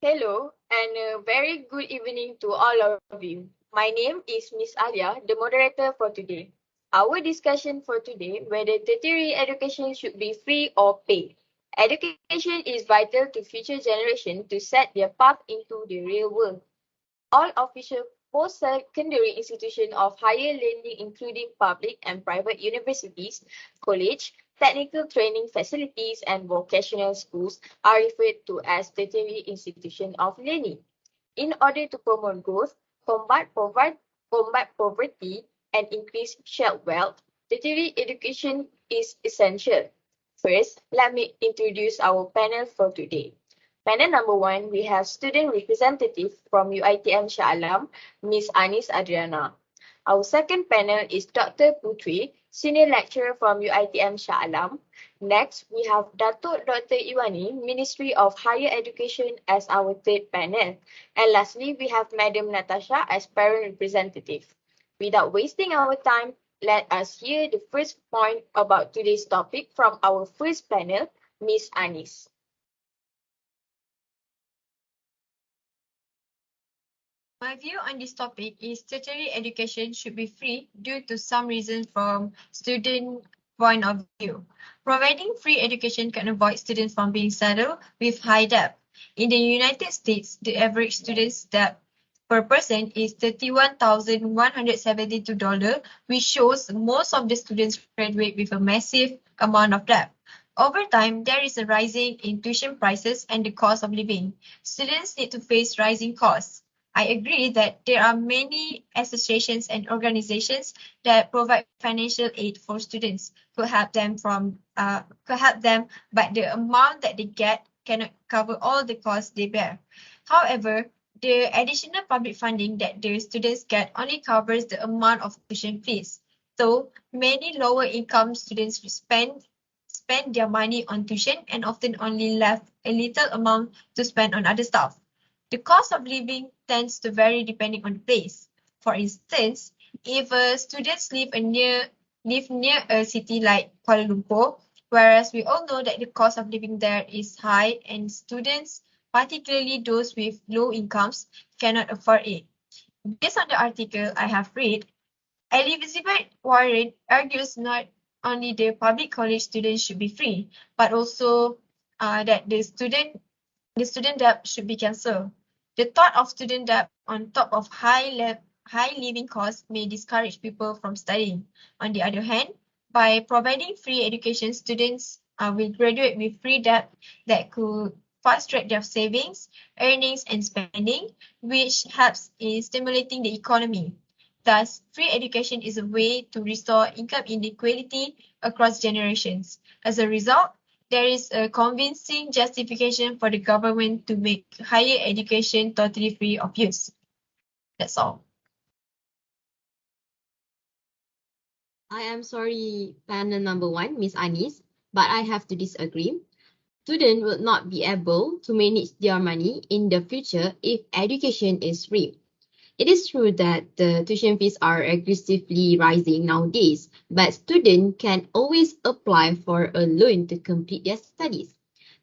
Hello and a very good evening to all of you. My name is Miss Alia, the moderator for today. Our discussion for today whether tertiary education should be free or paid. Education is vital to future generations to set their path into the real world. All official post-secondary institutions of higher learning including public and private universities, college, technical training facilities and vocational schools are referred to as tertiary institutions of learning. In order to promote growth, combat poverty, and increase shared wealth, tertiary education is essential. First, let me introduce our panel for today. Panel number one, we have student representative from UiTM Shah Alam, Ms. Anis Adriana. Our second panel is Dr. Putri, Senior Lecturer from UiTM Shah Alam. Next, we have Datuk Dr. Iwani, Ministry of Higher Education as our third panel. And lastly, we have Madam Natasha as parent representative. Without wasting our time, let us hear the first point about today's topic from our first panel, Ms. Anis. My view on this topic is tertiary education should be free due to some reasons from student point of view. Providing free education can avoid students from being saddled with high debt. In the United States, the average student's debt per person is $31,172, which shows most of the students graduate with a massive amount of debt. Over time, there is a rising in tuition prices and the cost of living. Students need to face rising costs. I agree that there are many associations and organizations that provide financial aid for students could help them, but the amount that they get cannot cover all the costs they bear. However, the additional public funding that the students get only covers the amount of tuition fees. So many lower income students spend their money on tuition and often only left a little amount to spend on other stuff. The cost of living tends to vary depending on the place. For instance, if students live near a city like Kuala Lumpur, whereas we all know that the cost of living there is high and students, particularly those with low incomes, cannot afford it. Based on the article I have read, Elizabeth Warren argues not only the public college students should be free, but also that the student debt should be cancelled. The thought of student debt on top of high living costs may discourage people from studying. On the other hand, by providing free education, students will graduate with free debt that could fast-track their savings, earnings, and spending, which helps in stimulating the economy. Thus, free education is a way to restore income inequality across generations. As a result, there is a convincing justification for the government to make higher education totally free of use. That's all. I am sorry, panel number one, Miss Anis, but I have to disagree. Students will not be able to manage their money in the future if education is free. It is true that the tuition fees are aggressively rising nowadays, but students can always apply for a loan to complete their studies.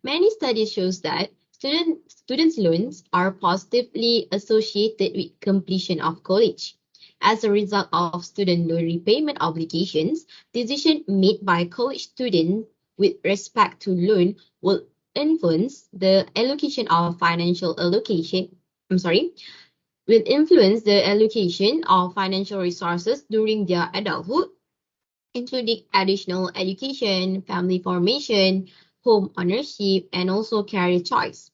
Many studies shows that students' loans are positively associated with completion of college. As a result of student loan repayment obligations, decisions made by college students with respect to loan will influence the allocation of financial allocation. I'm sorry, will influence the allocation of financial resources during their adulthood, including additional education, family formation, home ownership, and also career choice.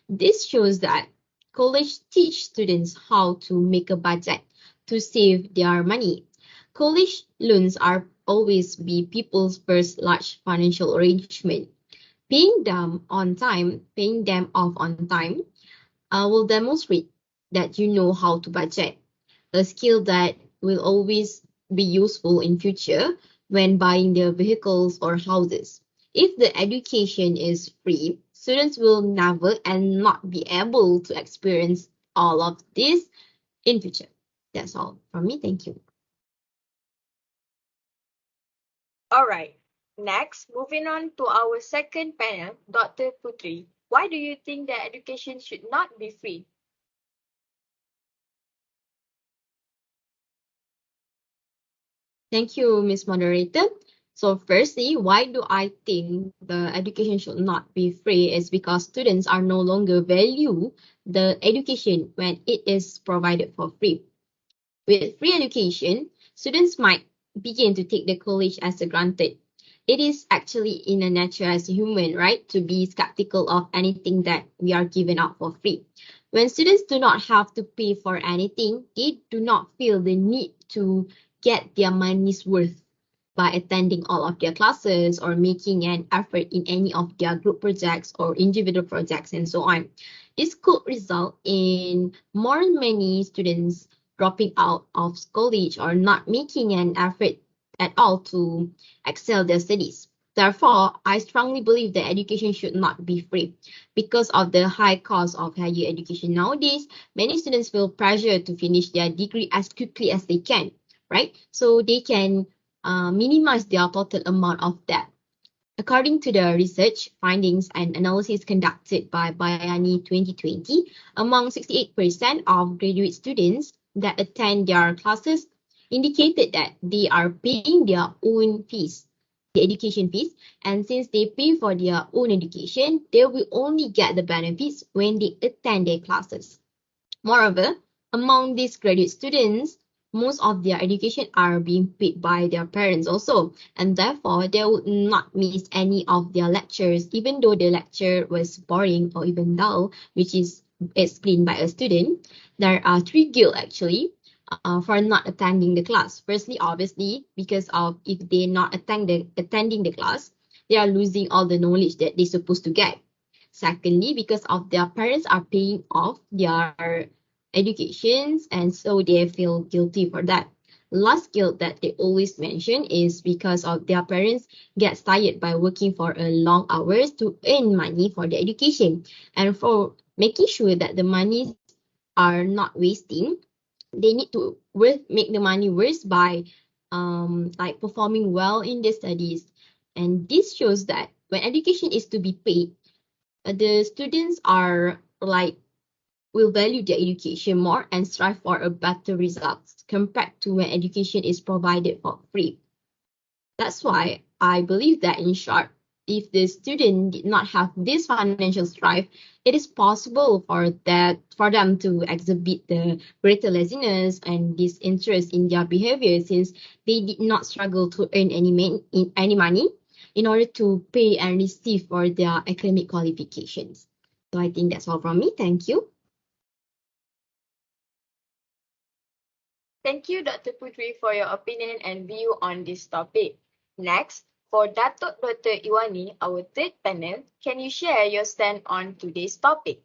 This shows that college teach students how to make a budget to save their money. College loans are always be people's first large financial arrangement. Paying them off on time, will demonstrate that you know how to budget, a skill that will always be useful in future when buying their vehicles or houses. If the education is free, students will never and not be able to experience all of this in future. That's all from me. Thank you. All right. Next, moving on to our second panel, Dr. Putri. why do you think that education should not be free? Thank you, Ms. Moderator. So firstly, why do I think the education should not be free is because students are no longer value the education when it is provided for free. With free education, students might begin to take the college as a granted. It is actually in a nature as a human, right, to be skeptical of anything that we are given out for free. When students do not have to pay for anything, they do not feel the need to get their money's worth by attending all of their classes or making an effort in any of their group projects or individual projects and so on. This could result in more many students dropping out of college or not making an effort at all to excel their studies. Therefore, I strongly believe that education should not be free. Because of the high cost of higher education nowadays, many students feel pressure to finish their degree as quickly as they can, right? So they can minimize their total amount of debt. According to the research findings and analysis conducted by Bayani 2020, among 68% of graduate students that attend their classes indicated that they are paying their own fees, the education fees, and since they pay for their own education, they will only get the benefits when they attend their classes. Moreover, among these graduate students, most of their education are being paid by their parents also, and therefore they would not miss any of their lectures, even though the lecture was boring or even dull, which is explained by a student. There are three guilt actually for not attending the class. Firstly, obviously, because of if they not attending the class, they are losing all the knowledge that they're supposed to get. Secondly, because of their parents are paying off their educations and so they feel guilty for that. Last guilt that they always mention is because of their parents get tired by working for a long hours to earn money for their education and for making sure that the monies are not wasting, they need to make the money worse by like performing well in their studies. And this shows that when education is to be paid, the students are like will value their education more and strive for a better results compared to when education is provided for free. That's why I believe that in short, if the student did not have this financial strive, it is possible for them to exhibit the greater laziness and disinterest in their behavior since they did not struggle to earn any money in order to pay and receive for their academic qualifications. So I think that's all from me. Thank you. Thank you, Dr. Putri, for your opinion and view on this topic. Next, for Datuk Dr. Iwani, our third panel, can you share your stand on today's topic?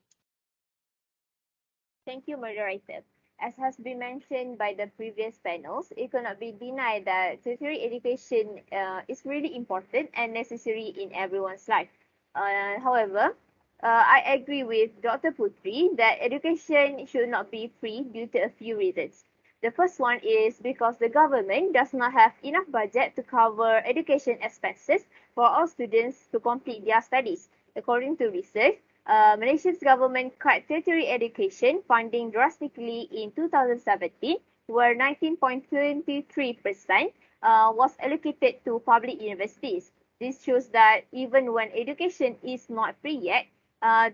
Thank you, moderator. As has been mentioned by the previous panels, it cannot be denied that tertiary education is really important and necessary in everyone's life. However, I agree with Dr. Putri that education should not be free due to a few reasons. The first one is because the government does not have enough budget to cover education expenses for all students to complete their studies. According to research, Malaysia's government cut tertiary education funding drastically in 2017, where 19.23% was allocated to public universities. This shows that even when education is not free yet,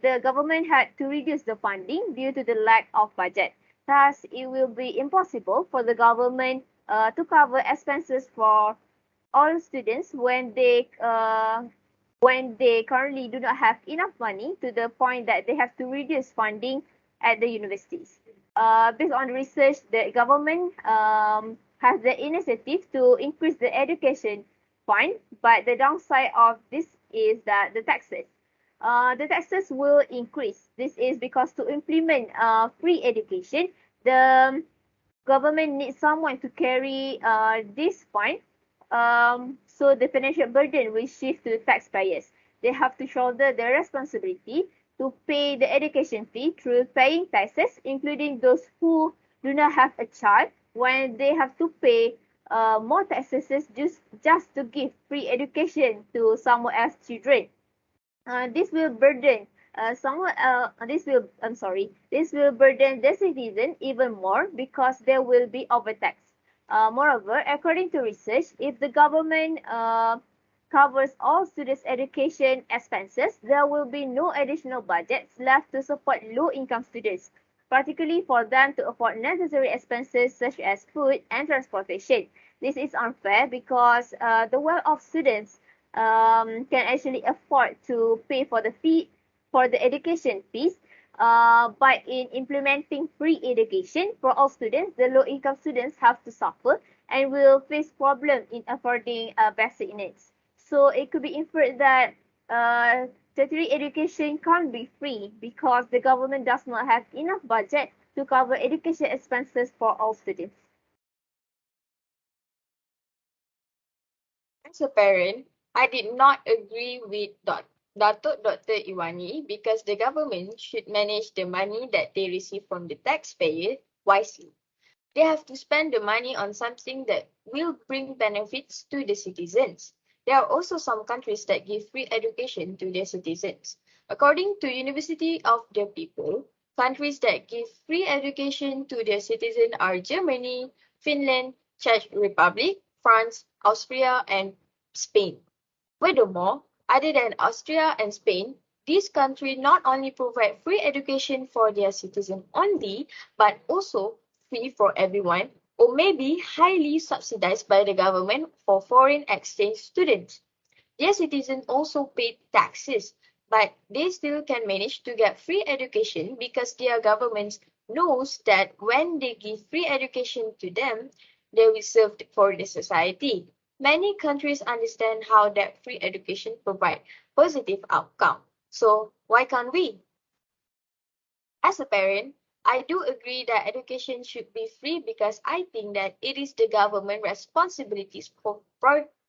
the government had to reduce the funding due to the lack of budget. Thus, it will be impossible for the government to cover expenses for all students when they currently do not have enough money to the point that they have to reduce funding at the universities. Based on research, the government has the initiative to increase the education fund, but the downside of this is that the taxes will increase. This is because to implement free education, the government needs someone to carry this fund. So the financial burden will shift to the taxpayers. They have to shoulder the responsibility to pay the education fee through paying taxes, including those who do not have a child, when they have to pay more taxes just to give free education to someone else's children. This will burden This will burden the citizen even more because there will be overtax. Moreover, according to research, if the government covers all students' education expenses, there will be no additional budgets left to support low-income students, particularly for them to afford necessary expenses such as food and transportation. This is unfair because the well-off students can actually afford to pay for the fee for the education fees. But in implementing free education for all students, the low-income students have to suffer and will face problems in affording basic needs. So it could be inferred that tertiary education can't be free because the government does not have enough budget to cover education expenses for all students. As a parent, I did not agree with Datuk Dr. Iwani because the government should manage the money that they receive from the taxpayer wisely. They have to spend the money on something that will bring benefits to the citizens. There are also some countries that give free education to their citizens. According to University of the People, countries that give free education to their citizens are Germany, Finland, Czech Republic, France, Austria, and Spain. Furthermore, other than Austria and Spain, these countries not only provide free education for their citizens only, but also free for everyone, or maybe highly subsidized by the government for foreign exchange students. Their citizens also pay taxes, but they still can manage to get free education because their government knows that when they give free education to them, they will serve for the society. Many countries understand how that free education provides positive outcome. So why can't we? As a parent, I do agree that education should be free because I think that it is the government responsibilities for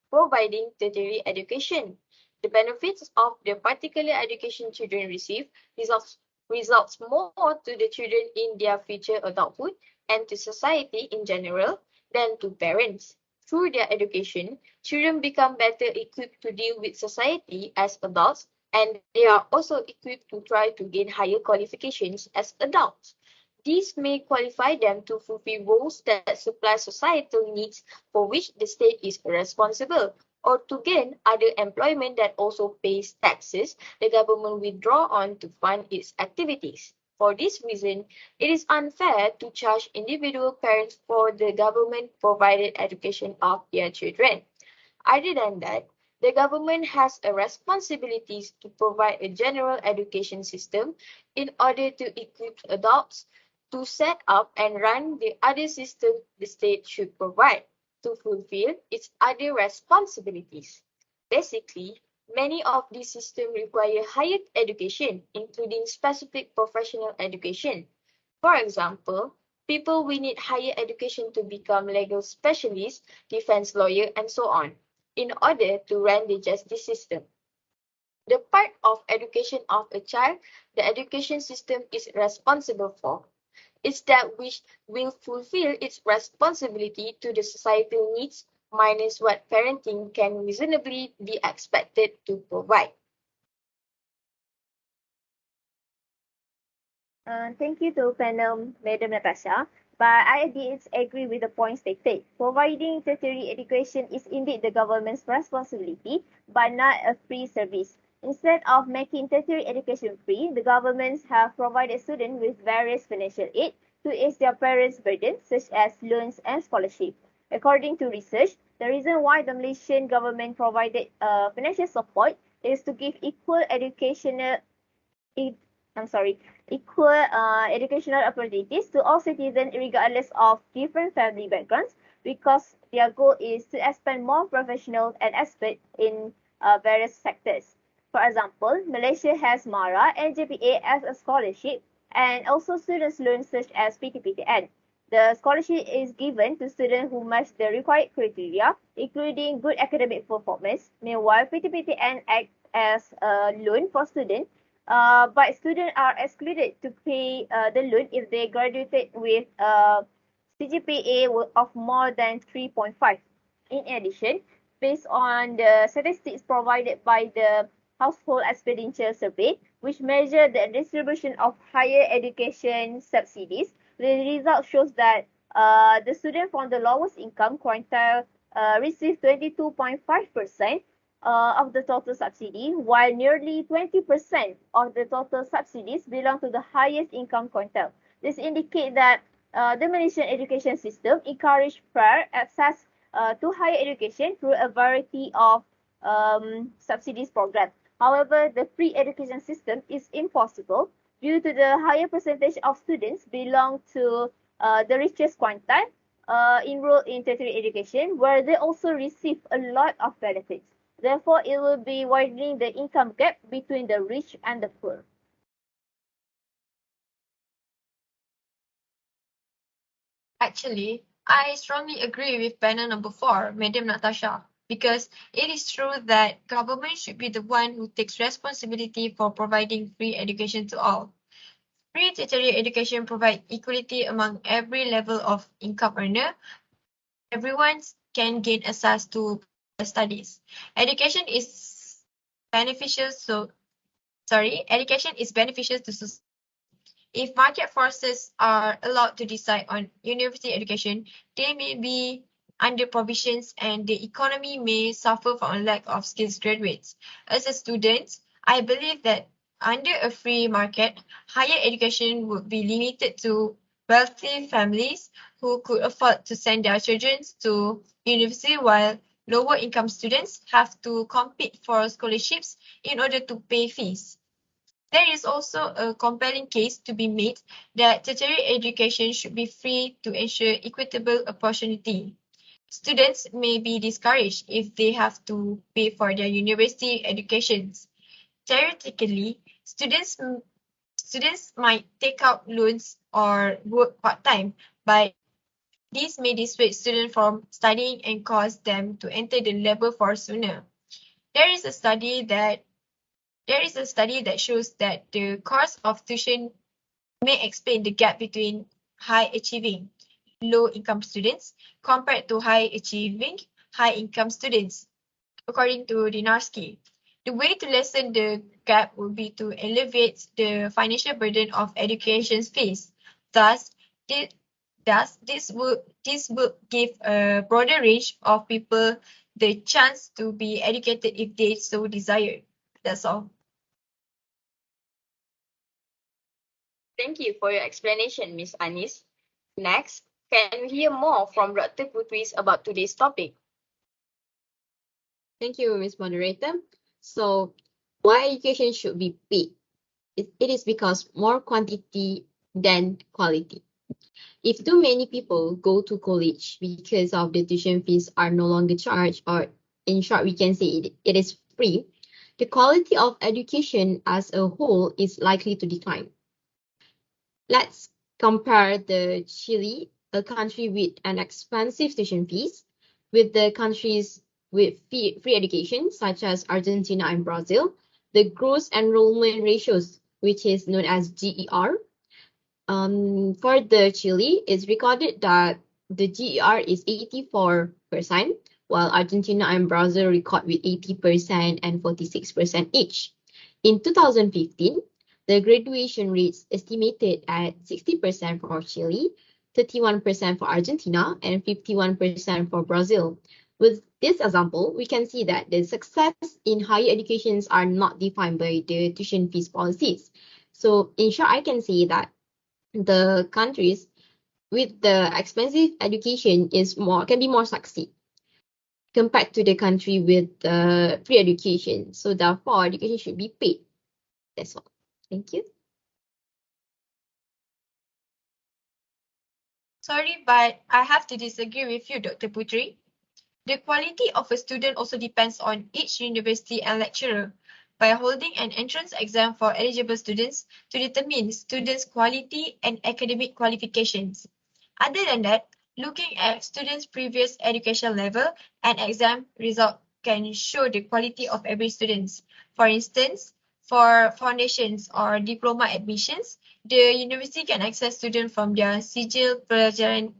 providing tertiary education. The benefits of the particular education children receive results more to the children in their future adulthood and to society in general than to parents. Through their education, children become better equipped to deal with society as adults, and they are also equipped to try to gain higher qualifications as adults. These may qualify them to fulfill roles that supply societal needs for which the state is responsible, or to gain other employment that also pays taxes the government withdraw on to fund its activities. For this reason, it is unfair to charge individual parents for the government provided education of their children. Other than that, the government has a responsibility to provide a general education system in order to equip adults to set up and run the other system the state should provide to fulfill its other responsibilities. Basically, many of these systems require higher education, including specific professional education. For example, people will need higher education to become legal specialists, defense lawyer, and so on, in order to run the justice system. The part of education of a child the education system is responsible for is that which will fulfill its responsibility to the societal needs minus what parenting can reasonably be expected to provide. Thank you to panel Madam Natasha. But I disagree with the points stated. Providing tertiary education is indeed the government's responsibility, but not a free service. Instead of making tertiary education free, the governments have provided students with various financial aid to ease their parents' burdens, such as loans and scholarships. According to research, the reason why the Malaysian government provided financial support is to give e- equal educational opportunities to all citizens regardless of different family backgrounds because their goal is to expand more professionals and experts in various sectors. For example, Malaysia has MARA and JPA as a scholarship and also students loans such as PTPTN. The scholarship is given to students who match the required criteria, including good academic performance. Meanwhile, PTPTN acts as a loan for students but students are excluded to pay the loan if they graduated with CGPA of more than 3.5. In addition, based on the statistics provided by the Household Expenditure Survey, which measure the distribution of higher education subsidies. The result shows that the student from the lowest income quintile received 22.5% of the total subsidy, while nearly 20% of the total subsidies belong to the highest income quintile. This indicates that the Malaysian education system encourage fair access to higher education through a variety of subsidies programs. However, the free education system is impossible due to the higher percentage of students belong to the richest quintile enrolled in tertiary education, where they also receive a lot of benefits. Therefore, it will be widening the income gap between the rich and the poor. Actually, I strongly agree with panel number 4, Madam Natasha, because it is true that government should be the one who takes responsibility for providing free education to all. Free tertiary education provides equality among every level of income earner. Everyone can gain access to studies. Education is beneficial to society. If market forces are allowed to decide on university education, they may be under provisions and the economy may suffer from a lack of skilled graduates. As a student, I believe that under a free market, higher education would be limited to wealthy families who could afford to send their children to university, while lower income students have to compete for scholarships in order to pay fees. There is also a compelling case to be made that tertiary education should be free to ensure equitable opportunity. Students may be discouraged if they have to pay for their university educations. Theoretically, students might take out loans or work part-time, but this may dissuade students from studying and cause them to enter the labor force sooner. There is a study that shows that the cost of tuition may explain the gap between high-achieving low-income students compared to high-achieving high-income students, according to Dinarsky. The way to lessen the gap would be to alleviate the financial burden of education fees. Thus, this would give a broader range of people the chance to be educated if they so desire. That's all. Thank you for your explanation, Miss Anis. Next, can we hear more from Dr. Putris about today's topic? Thank you, Ms. Moderator. So, why education should be paid? It is because more quantity than quality. If too many people go to college because of the tuition fees are no longer charged, or in short, we can say it is free, the quality of education as a whole is likely to decline. Let's compare the Chile, a country with an expensive tuition fees, with the countries with free education, such as Argentina and Brazil. The gross enrollment ratios, which is known as GER, for the Chile, it's recorded that the GER is 84%, while Argentina and Brazil record with 80% and 46% each. In 2015, the graduation rates estimated at 60% for Chile, 31% for Argentina, and 51% for Brazil. With this example, we can see that the success in higher educations are not defined by the tuition fees policies. So in short, I can say that the countries with the expensive education can be more succeed compared to the country with free education. So therefore, education should be paid. That's all. Thank you. Sorry, but I have to disagree with you, Dr. Putri. The quality of a student also depends on each university and lecturer. By holding an entrance exam for eligible students to determine students' quality and academic qualifications. Other than that, looking at students' previous education level and exam result can show the quality of every student. For instance, for foundations or diploma admissions, the university can access students from their Sijil Pelajaran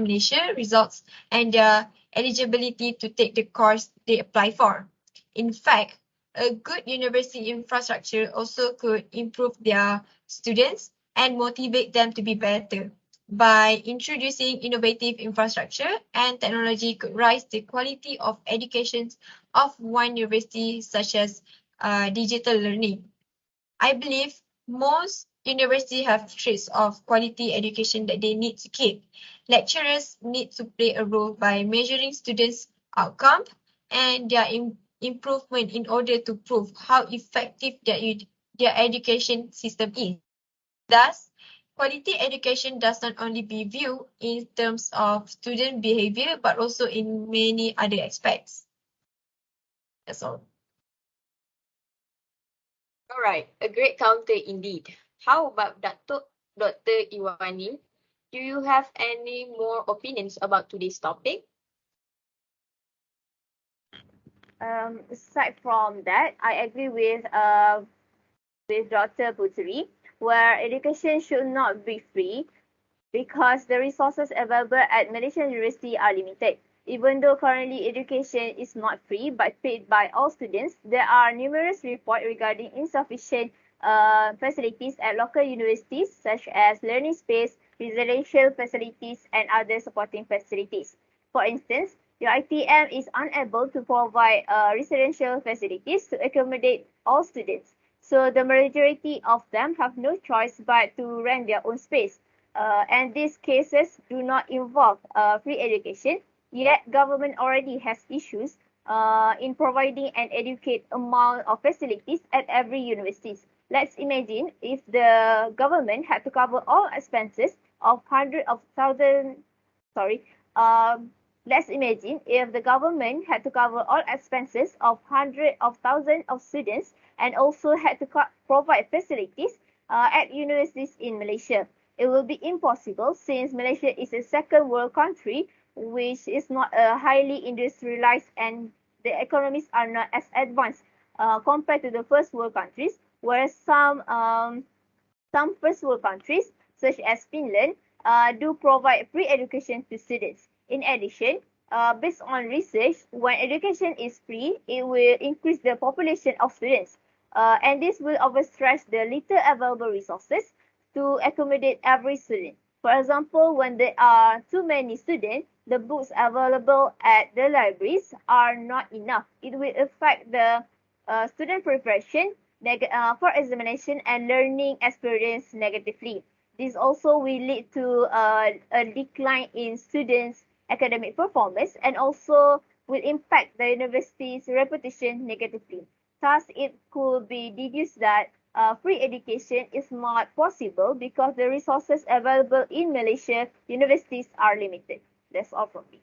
Malaysia results and their eligibility to take the course they apply for. In fact, a good university infrastructure also could improve their students and motivate them to be better. By introducing innovative infrastructure and technology could rise the quality of education of one university, such as digital learning. I believe most universities have traits of quality education that they need to keep. Lecturers need to play a role by measuring students' outcome and their improvement in order to prove how effective their education system is. Thus, quality education does not only be viewed in terms of student behavior, but also in many other aspects. That's all. All right, a great counter indeed. How about Dr. Iwani? Do you have any more opinions about today's topic? Aside from that, I agree with Dr. Putri, where education should not be free because the resources available at Malaysian University are limited. Even though currently education is not free but paid by all students, there are numerous reports regarding insufficient facilities at local universities such as learning space, residential facilities, and other supporting facilities. For instance, UiTM is unable to provide residential facilities to accommodate all students. So the majority of them have no choice but to rent their own space. And these cases do not involve free education, yet government already has issues in providing an adequate amount of facilities at every universities. Let's imagine if the government had to cover all expenses of hundreds of thousands, sorry, um, let's imagine if the government had to cover all expenses of hundreds of thousands of students and also had to provide facilities at universities in Malaysia. It will be impossible since Malaysia is a second world country which is not a highly industrialized and the economies are not as advanced compared to the first world countries, whereas some first world countries such as Finland do provide free education to students. In addition, based on research, when education is free, it will increase the population of students. And this will overstretch the little available resources to accommodate every student. For example, when there are too many students, the books available at the libraries are not enough. It will affect the student preparation for examination and learning experience negatively. This also will lead to a decline in students' academic performance and also will impact the university's reputation negatively. Thus, it could be deduced that free education is not possible because the resources available in Malaysia universities are limited. That's all from me.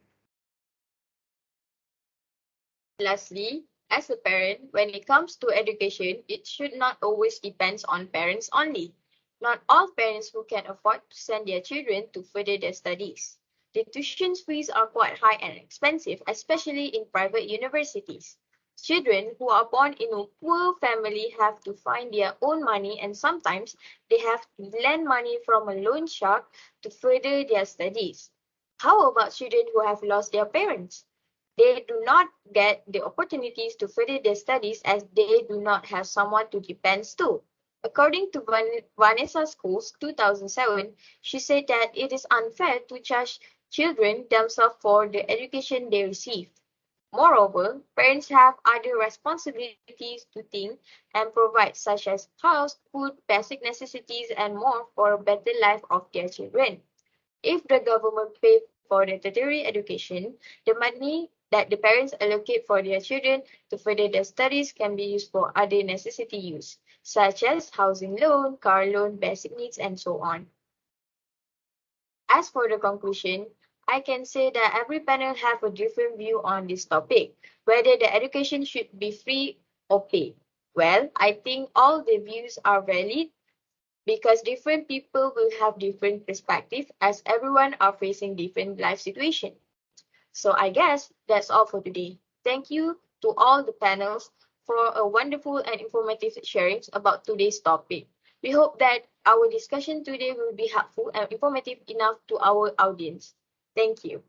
Lastly, as a parent, when it comes to education, it should not always depend on parents only. Not all parents who can afford to send their children to further their studies. The tuition fees are quite high and expensive, especially in private universities. Children who are born in a poor family have to find their own money and sometimes they have to lend money from a loan shark to further their studies. How about children who have lost their parents? They do not get the opportunities to further their studies as they do not have someone to depend to. According to Vanessa School's 2007, she said that it is unfair to charge children themselves for the education they receive. Moreover, parents have other responsibilities to think and provide, such as house, food, basic necessities, and more for a better life of their children. If the government pays for the tertiary education, the money that the parents allocate for their children to further their studies can be used for other necessity use, such as housing loan, car loan, basic needs, and so on. As for the conclusion, I can say that every panel have a different view on this topic, whether the education should be free or paid. Well, I think all the views are valid because different people will have different perspective as everyone are facing different life situations. So I guess that's all for today. Thank you to all the panels for a wonderful and informative sharings about today's topic. We hope that our discussion today will be helpful and informative enough to our audience. Thank you.